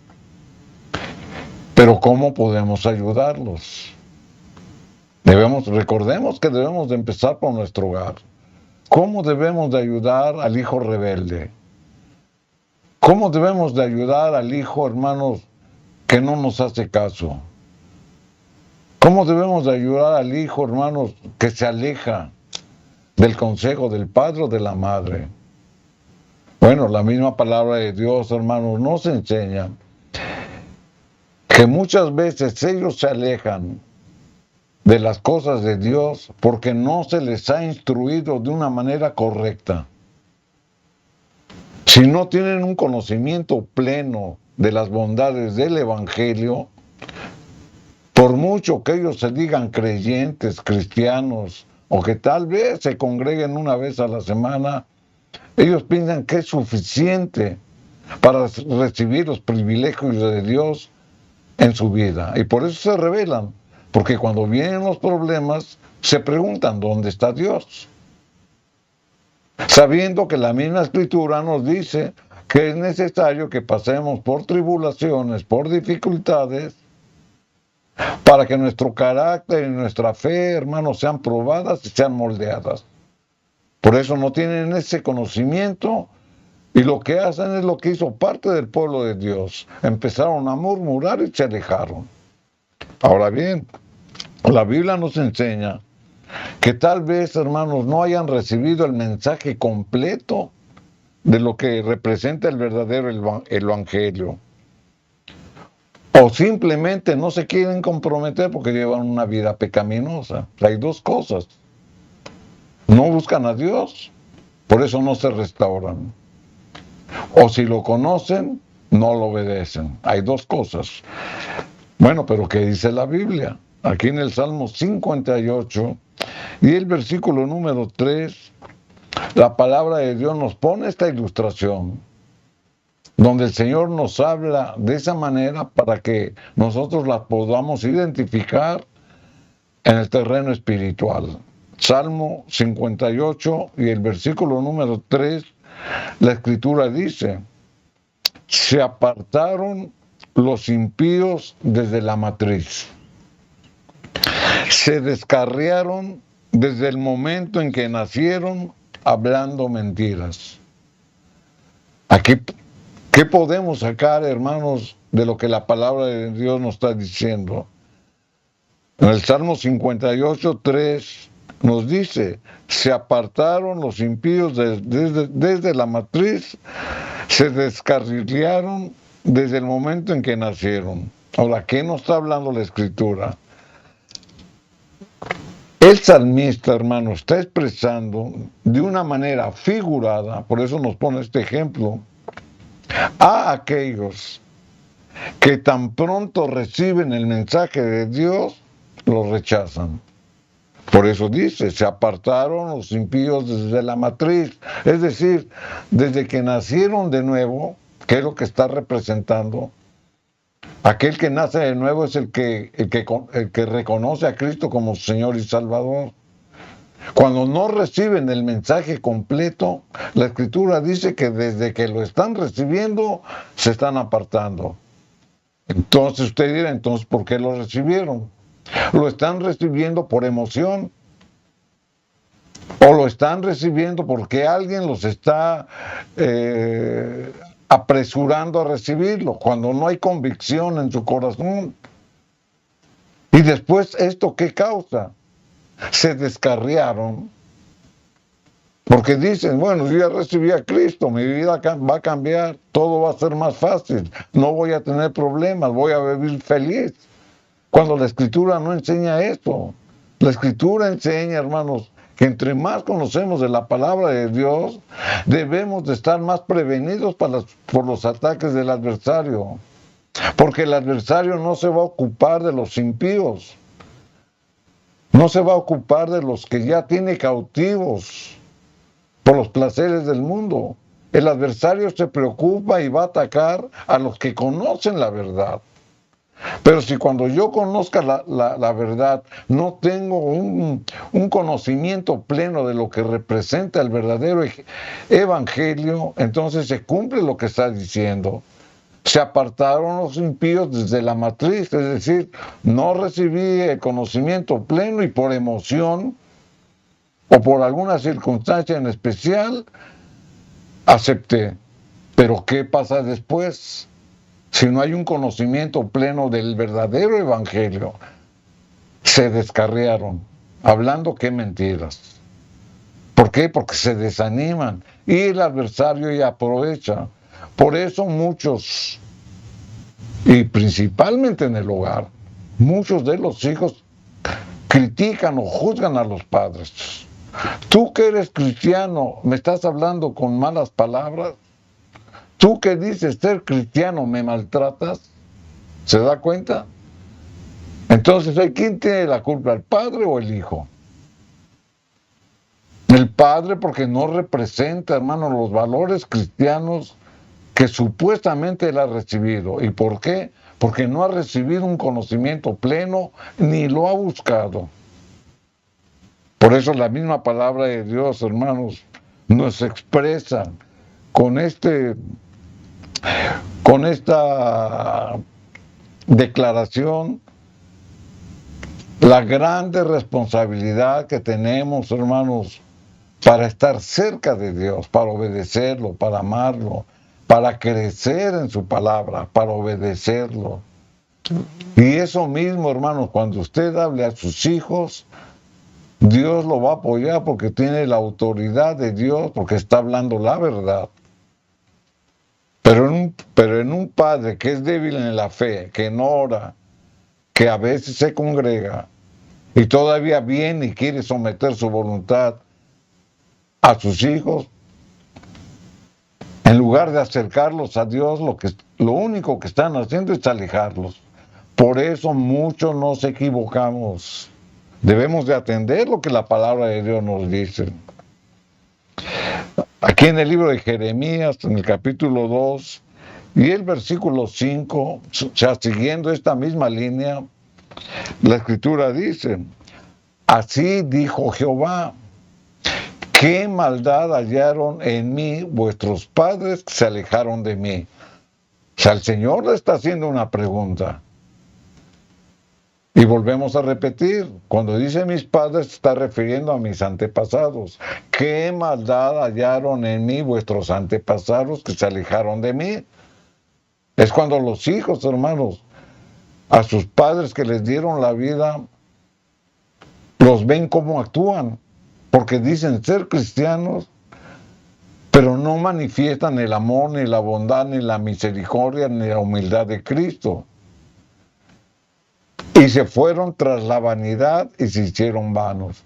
S3: Pero ¿cómo podemos ayudarlos? Recordemos que debemos de empezar por nuestro hogar. ¿Cómo debemos de ayudar al hijo rebelde? ¿Cómo debemos de ayudar al hijo, hermanos, que no nos hace caso? ¿Cómo debemos de ayudar al hijo, hermanos, que se aleja del consejo del padre o de la madre? Bueno, la misma palabra de Dios, hermanos, nos enseña que muchas veces ellos se alejan de las cosas de Dios porque no se les ha instruido de una manera correcta. Si no tienen un conocimiento pleno de las bondades del Evangelio, por mucho que ellos se digan creyentes, cristianos, o que tal vez se congreguen una vez a la semana, ellos piensan que es suficiente para recibir los privilegios de Dios en su vida. Y por eso se rebelan, porque cuando vienen los problemas, se preguntan, ¿dónde está Dios? Sabiendo que la misma Escritura nos dice que es necesario que pasemos por tribulaciones, por dificultades, para que nuestro carácter y nuestra fe, hermanos, sean probadas y sean moldeadas. Por eso no tienen ese conocimiento y lo que hacen es lo que hizo parte del pueblo de Dios. Empezaron a murmurar y se alejaron. Ahora bien, la Biblia nos enseña que tal vez, hermanos, no hayan recibido el mensaje completo de lo que representa el verdadero evangelio. O simplemente no se quieren comprometer porque llevan una vida pecaminosa. Hay dos cosas. No buscan a Dios, por eso no se restauran. O si lo conocen, no lo obedecen. Hay dos cosas. Bueno, pero ¿qué dice la Biblia? Aquí en el Salmo 58 y el versículo número 3, la palabra de Dios nos pone esta ilustración, donde el Señor nos habla de esa manera para que nosotros la podamos identificar en el terreno espiritual. Salmo 58 y el versículo número 3, la Escritura dice: se apartaron los impíos desde la matriz, se descarriaron desde el momento en que nacieron hablando mentiras. Aquí, ¿qué podemos sacar, hermanos, de lo que la palabra de Dios nos está diciendo? En el Salmo 58, 3 nos dice: se apartaron los impíos desde la matriz, se descarriaron desde el momento en que nacieron. Ahora, ¿qué nos está hablando la Escritura? El salmista, hermano, está expresando de una manera figurada, por eso nos pone este ejemplo, a aquellos que tan pronto reciben el mensaje de Dios, lo rechazan. Por eso dice, se apartaron los impíos desde la matriz, es decir, desde que nacieron de nuevo, que es lo que está representando. Aquel que nace de nuevo es el que reconoce a Cristo como Señor y Salvador. Cuando no reciben el mensaje completo, la Escritura dice que desde que lo están recibiendo, se están apartando. Entonces usted dirá, entonces, ¿por qué lo recibieron? ¿Lo están recibiendo por emoción? ¿O lo están recibiendo porque alguien los está apresurando a recibirlo, cuando no hay convicción en su corazón? Y después, ¿esto qué causa? Se descarriaron, porque dicen, bueno, yo ya recibí a Cristo, mi vida va a cambiar, todo va a ser más fácil, no voy a tener problemas, voy a vivir feliz. Cuando la Escritura no enseña esto. La Escritura enseña, hermanos, que entre más conocemos de la palabra de Dios, debemos de estar más prevenidos por los ataques del adversario. Porque el adversario no se va a ocupar de los impíos, no se va a ocupar de los que ya tiene cautivos por los placeres del mundo. El adversario se preocupa y va a atacar a los que conocen la verdad. Pero si cuando yo conozca la verdad no tengo un conocimiento pleno de lo que representa el verdadero evangelio, entonces se cumple lo que está diciendo. Se apartaron los impíos desde la matriz, es decir, no recibí el conocimiento pleno y por emoción o por alguna circunstancia en especial acepté. Pero ¿qué pasa después? Si no hay un conocimiento pleno del verdadero evangelio, se descarriaron, hablando qué mentiras. ¿Por qué? Porque se desaniman y el adversario ya aprovecha. Por eso muchos, y principalmente en el hogar, muchos de los hijos critican o juzgan a los padres. Tú que eres cristiano, ¿me estás hablando con malas palabras? Tú que dices ser cristiano, ¿me maltratas? ¿Se da cuenta? Entonces, ¿quién tiene la culpa, el padre o el hijo? El padre, porque no representa, hermano, los valores cristianos que supuestamente él ha recibido. ¿Y por qué? Porque no ha recibido un conocimiento pleno ni lo ha buscado. Por eso la misma palabra de Dios, hermanos, nos expresa con esta declaración la grande responsabilidad que tenemos, hermanos, para estar cerca de Dios, para obedecerlo, para amarlo, para crecer en su palabra, para obedecerlo. Y eso mismo, hermanos, cuando usted hable a sus hijos, Dios lo va a apoyar porque tiene la autoridad de Dios, porque está hablando la verdad. Pero en un padre que es débil en la fe, que no ora, que a veces se congrega y todavía viene y quiere someter su voluntad a sus hijos, en lugar de acercarlos a Dios, lo único que están haciendo es alejarlos. Por eso muchos nos equivocamos. Debemos de atender lo que la palabra de Dios nos dice. Aquí en el libro de Jeremías, en el capítulo 2 y el versículo 5, o sea, siguiendo esta misma línea, la escritura dice: así dijo Jehová, ¿qué maldad hallaron en mí vuestros padres que se alejaron de mí? O sea, el Señor le está haciendo una pregunta. Y volvemos a repetir, cuando dice mis padres, se está refiriendo a mis antepasados. ¿Qué maldad hallaron en mí vuestros antepasados que se alejaron de mí? Es cuando los hijos, hermanos, a sus padres que les dieron la vida, los ven cómo actúan, porque dicen ser cristianos, pero no manifiestan el amor, ni la bondad, ni la misericordia, ni la humildad de Cristo. Y se fueron tras la vanidad y se hicieron vanos.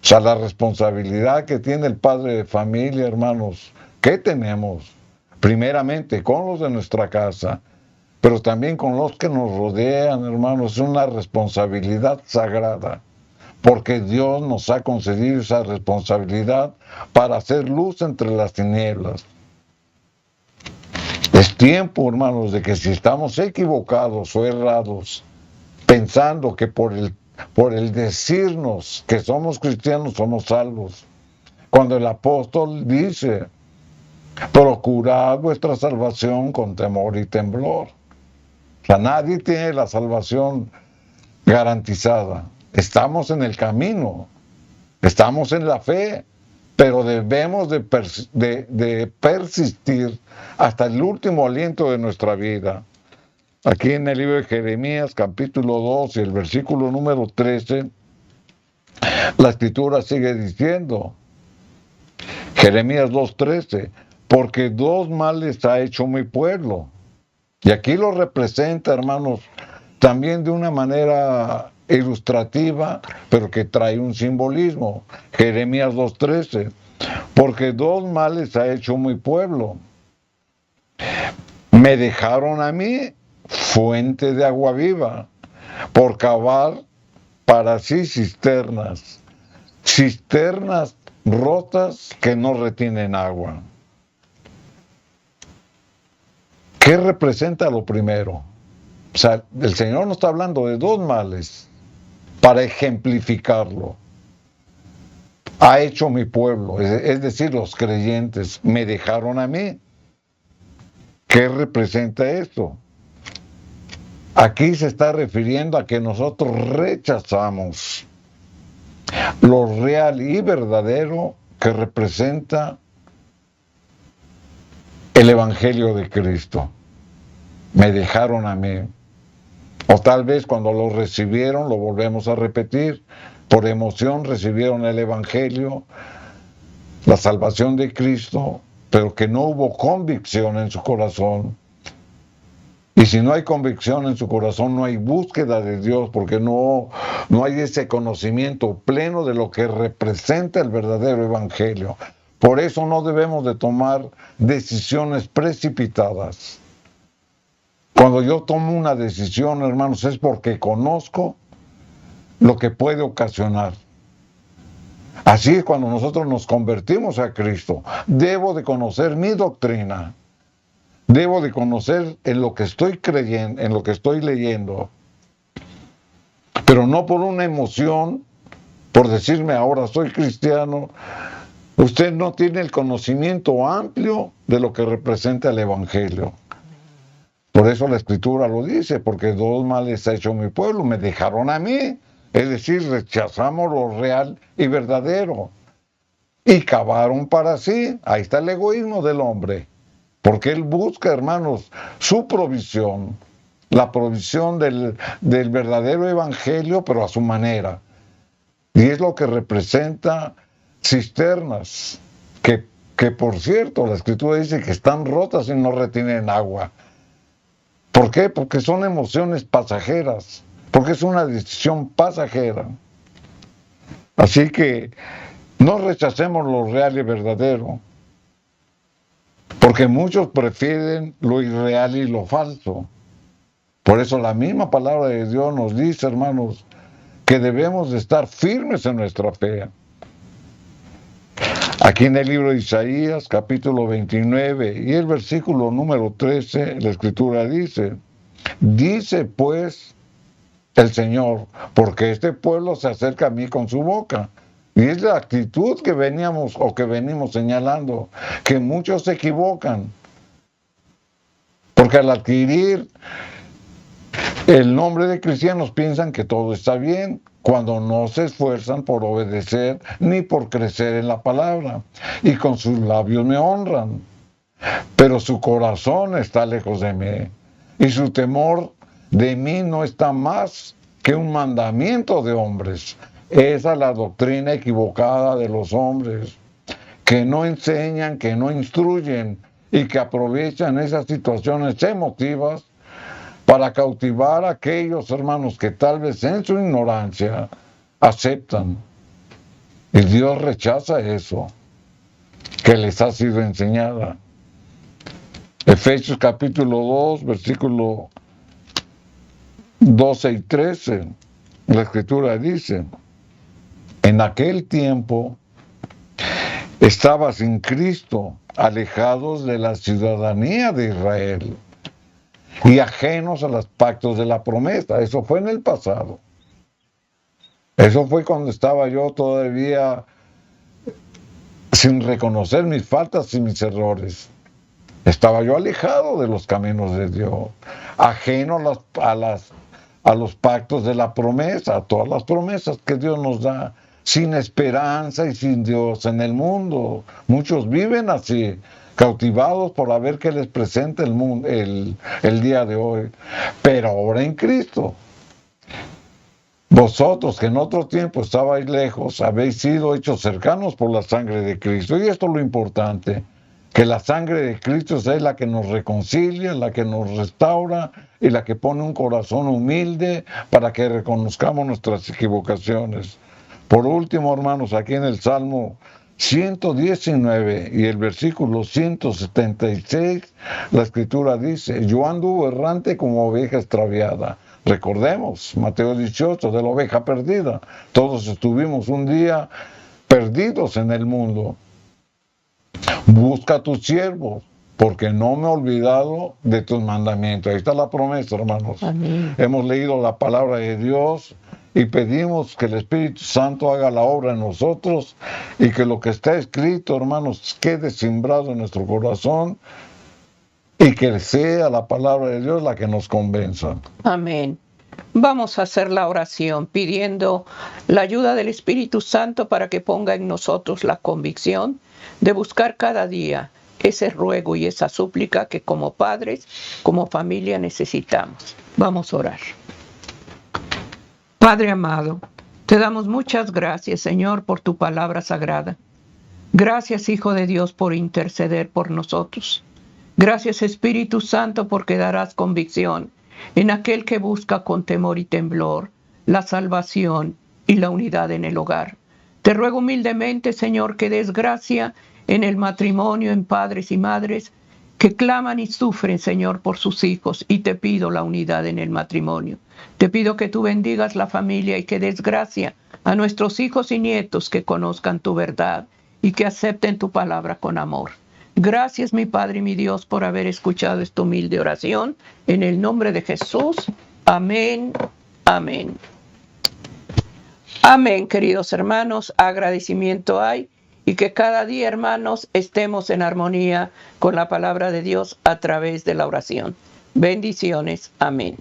S3: O sea, la responsabilidad que tiene el padre de familia, hermanos, ¿qué tenemos? Primeramente con los de nuestra casa, pero también con los que nos rodean, hermanos, es una responsabilidad sagrada, porque Dios nos ha concedido esa responsabilidad para hacer luz entre las tinieblas. Es tiempo, hermanos, de que si estamos equivocados o errados, pensando que por el decirnos que somos cristianos somos salvos, cuando el apóstol dice: procurad vuestra salvación con temor y temblor. O sea, nadie tiene la salvación garantizada. Estamos en el camino, estamos en la fe, pero debemos de persistir hasta el último aliento de nuestra vida. Aquí en el libro de Jeremías, capítulo 2 y el versículo número 13, la escritura sigue diciendo, Jeremías 2:13, porque dos males ha hecho mi pueblo. Y aquí lo representa, hermanos, también de una manera ilustrativa, pero que trae un simbolismo. Jeremías 2:13, porque dos males ha hecho mi pueblo. Me dejaron a mí fuente de agua viva, por cavar para sí cisternas rotas que no retienen agua. ¿Qué representa lo primero? O sea, el Señor nos está hablando de dos males para ejemplificarlo. Ha hecho mi pueblo, es decir, los creyentes, me dejaron a mí. ¿Qué representa esto? Aquí se está refiriendo a que nosotros rechazamos lo real y verdadero que representa el Evangelio de Cristo. Me dejaron a mí. O tal vez cuando lo recibieron, lo volvemos a repetir, por emoción recibieron el Evangelio, la salvación de Cristo, pero que no hubo convicción en su corazón. Y Y si no hay convicción en su corazón, no hay búsqueda de Dios, porque no hay ese conocimiento pleno de lo que representa el verdadero evangelio. Por eso no debemos de tomar decisiones precipitadas. Cuando yo tomo una decisión, hermanos, es porque conozco lo que puede ocasionar. Así es cuando nosotros nos convertimos a Cristo. Debo de conocer mi doctrina. Debo de conocer en lo que estoy creyendo, en lo que estoy leyendo. Pero no por una emoción, por decirme ahora soy cristiano. Usted no tiene el conocimiento amplio de lo que representa el Evangelio. Por eso la Escritura lo dice, porque dos males ha hecho mi pueblo, me dejaron a mí. Es decir, rechazamos lo real y verdadero. Y cavaron para sí. Ahí está el egoísmo del hombre. Porque él busca, hermanos, su provisión. La provisión del verdadero evangelio, pero a su manera. Y es lo que representa cisternas. Que por cierto, la Escritura dice que están rotas y no retienen agua. ¿Por qué? Porque son emociones pasajeras. Porque es una decisión pasajera. Así que no rechacemos lo real y verdadero, porque muchos prefieren lo irreal y lo falso. Por eso la misma palabra de Dios nos dice, hermanos, que debemos de estar firmes en nuestra fe. Aquí en el libro de Isaías, capítulo 29, y el versículo número 13, la Escritura dice pues el Señor, porque este pueblo se acerca a mí con su boca. Y es la actitud que venimos señalando, que muchos se equivocan. Porque al adquirir el nombre de cristianos piensan que todo está bien, cuando no se esfuerzan por obedecer ni por crecer en la palabra. Y con sus labios me honran, pero su corazón está lejos de mí. Y su temor de mí no está más que un mandamiento de hombres. Esa es la doctrina equivocada de los hombres, que no enseñan, que no instruyen y que aprovechan esas situaciones emotivas para cautivar a aquellos hermanos que tal vez en su ignorancia aceptan. Y Dios rechaza eso que les ha sido enseñada. Efesios capítulo 2, versículo 12 y 13, la Escritura dice: en aquel tiempo estaba sin Cristo, alejados de la ciudadanía de Israel y ajenos a los pactos de la promesa. Eso fue en el pasado. Eso fue cuando estaba yo todavía sin reconocer mis faltas y mis errores. Estaba yo alejado de los caminos de Dios, ajeno a los pactos de la promesa, a todas las promesas que Dios nos da, sin esperanza y sin Dios en el mundo. Muchos viven así, cautivados por a ver qué les presenta el mundo, el día de hoy. Pero ahora en Cristo, vosotros que en otro tiempo estabais lejos, habéis sido hechos cercanos por la sangre de Cristo. Y esto es lo importante, que la sangre de Cristo es la que nos reconcilia, la que nos restaura y la que pone un corazón humilde para que reconozcamos nuestras equivocaciones. Por último, hermanos, aquí en el Salmo 119 y el versículo 176, la Escritura dice: yo anduve errante como oveja extraviada. Recordemos, Mateo 18, de la oveja perdida. Todos estuvimos un día perdidos en el mundo. Busca a tus siervos, porque no me he olvidado de tus mandamientos. Ahí está la promesa, hermanos.
S2: Amén.
S3: Hemos leído la palabra de Dios y pedimos que el Espíritu Santo haga la obra en nosotros y que lo que está escrito, hermanos, quede sembrado en nuestro corazón y que sea la palabra de Dios la que nos convenza.
S2: Amén. Vamos a hacer la oración pidiendo la ayuda del Espíritu Santo para que ponga en nosotros la convicción de buscar cada día ese ruego y esa súplica que como padres, como familia necesitamos. Vamos a orar. Padre amado, te damos muchas gracias, Señor, por tu palabra sagrada. Gracias, Hijo de Dios, por interceder por nosotros. Gracias Espíritu Santo porque darás convicción en aquel que busca con temor y temblor la salvación y la unidad en el hogar. Te ruego humildemente, Señor, que des gracia en el matrimonio, en padres y madres que claman y sufren, Señor, por sus hijos, y te pido la unidad en el matrimonio. Te pido que tú bendigas la familia y que des gracia a nuestros hijos y nietos que conozcan tu verdad y que acepten tu palabra con amor. Gracias, mi Padre y mi Dios, por haber escuchado esta humilde oración. En el nombre de Jesús. Amén. Amén. Amén, queridos hermanos. Agradecimiento hay. Y que cada día, hermanos, estemos en armonía con la palabra de Dios a través de la oración. Bendiciones. Amén.